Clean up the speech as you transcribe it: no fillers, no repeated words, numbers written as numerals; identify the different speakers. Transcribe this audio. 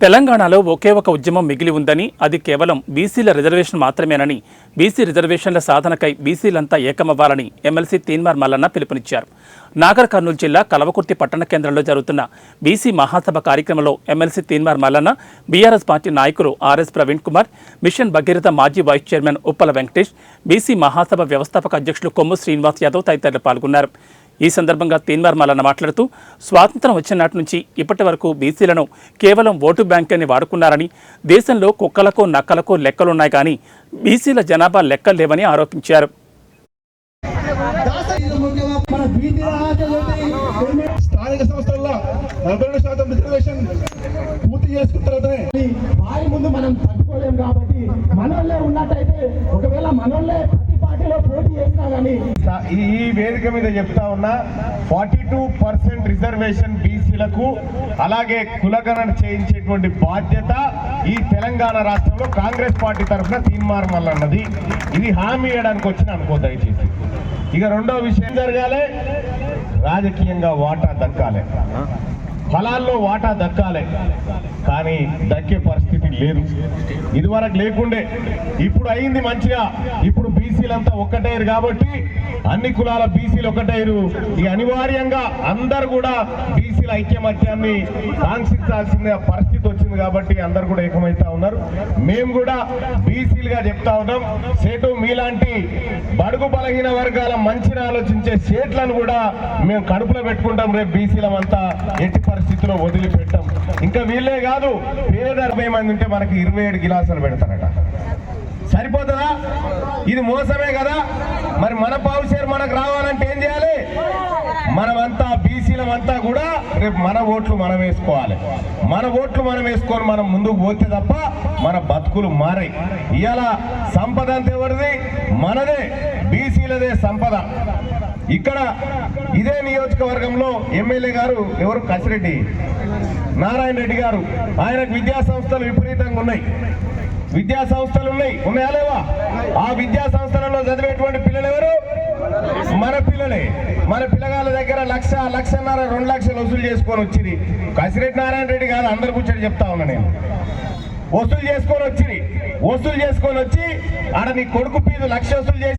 Speaker 1: తెలంగాణలో ఒకే ఒక ఉద్యమం మిగిలి ఉందని, అది కేవలం బీసీల రిజర్వేషన్ మాత్రమేనని, బీసీ రిజర్వేషన్ల సాధనకై బీసీలంతా ఏకమవ్వాలని ఎమ్మెల్సీ తీన్మార్ మల్లన్న పిలుపునిచ్చారు. నాగర్ కర్నూలు జిల్లా కల్వకుర్తి పట్టణ కేంద్రంలో జరుగుతున్న బీసీ మహాసభ కార్యక్రమంలో MLC Teenmar Mallanna, BRS party నాయకులు ఆర్ఎస్ ప్రవీణ్ కుమార్, మిషన్ భగీరథ మాజీ vice chairman Uppala Venkatesh, BC Mahasabha వ్యవస్థాపక అధ్యక్షులు కొమ్ము శ్రీనివాస్ యాదవ్ తదితరులు పాల్గొన్నారు. ఈ సందర్భంగా తీన్మార్ మల్లన్న మాట్లాడుతూ, స్వాతంత్రం వచ్చిన నాటి నుంచి ఇప్పటి వరకు బీసీలను కేవలం ఓటు బ్యాంక్ అని వాడుకున్నారని, దేశంలో కుక్కలకు నక్కలకు లెక్కలున్నాయి కానీ బీసీల జనాభా లెక్కలు లేవని ఆరోపించారు.
Speaker 2: స్థానిక సంస్థల్లో 42% రిజర్వేషన్ పూర్తి చేసుకున్న తర్వాతనే
Speaker 3: వారి ముందు మనం తట్టుకోలేం కాబట్టి మనోళ్ళే ఉన్నట్టయితే ఒకవేళ మనోళ్ళే ప్రతి పార్టీలో పోటీ చేసినా కానీ
Speaker 2: ఈ వేదిక మీద చెప్తా ఉన్నా 42% రిజర్వేషన్ బీసీలకు అలాగే కులగణన చేయించేటువంటి బాధ్యత ఈ తెలంగాణ రాష్ట్రంలో కాంగ్రెస్ పార్టీ తరఫున తీన్మార్ మల్లన్నది. ఇది హామీ ఇవ్వడానికి వచ్చిన అనుకో దయచేసి. ఇక రెండో విషయం జరగాలి, రాజకీయంగా వాటా దక్కాలి, ఫలాల్లో వాటా దక్కాలి. కానీ దక్కే పరిస్థితి లేదు. ఇదివరకు లేకుండే, ఇప్పుడు అయింది మంచిగా. ఇప్పుడు బీసీలంతా ఒక్కటయ్యారు కాబట్టి అన్ని కులాల బీసీలు ఒక్కటయ్యారు. ఇక అనివార్యంగా అందరు కూడా బీసీల ఐక్యమత్యాన్ని కాంక్షించాల్సిన పరిస్థితి వచ్చింది కాబట్టి అందరు కూడా ఏకమవుతా ఉన్నారు. మేము కూడా బీసీలుగా చెప్తా ఉన్నాం, సేటు మీలాంటి బడుగు బలహీన వర్గాల మంచిని ఆలోచించే సేట్లను కూడా మేము కడుపులో పెట్టుకుంటాం. రేపు బీసీలమంతా ఎట్టి పరిస్థితిలో వదిలిపెట్టాం. ఇంకా వీళ్ళే కాదు, పేద 40 మంది ఉంటే మనకి 27 గిలాసులు పెడతారట. సరిపోతుందా? ఇది మోసమే కదా. మరి మన పావు షేర్ మనకు రావాలంటే ఏం చేయాలి? మనమంతా బీసీలమంతా కూడా రేపు మన ఓట్లు మనం వేసుకోవాలి. మన ఓట్లు మనం వేసుకొని మనం ముందుకు పోతే తప్ప మన బతుకులు మారాయి. ఇవాళ సంపద అంత ఎవరిది? మనదే, బీసీలదే సంపద. ఇక్కడ ఇదే నియోజకవర్గంలో ఎమ్మెల్యే గారు ఎవరు? కసిరెడ్డి నారాయణ రెడ్డి గారు. ఆయనకు విద్యా సంస్థలు విపరీతంగా ఉన్నాయి. విద్యా సంస్థలు ఉన్నాయా లేవా? ఆ విద్యా సంస్థలలో చదివేటువంటి పిల్లలు ఎవరు? మన పిల్లలే. మన పిల్లగాళ్ళ దగ్గర 1,00,000, 1,50,000, 2 లక్షలు వసూలు చేసుకొని వచ్చింది. కసిరెడ్డి నారాయణ రెడ్డి గారు అందరు కూర్చొని చెప్తా ఉన్నా నేను. వసూలు చేసుకొని వచ్చి ఆడ నీ కొడుకు ఫీజు 1,00,000 వసూలు చేసి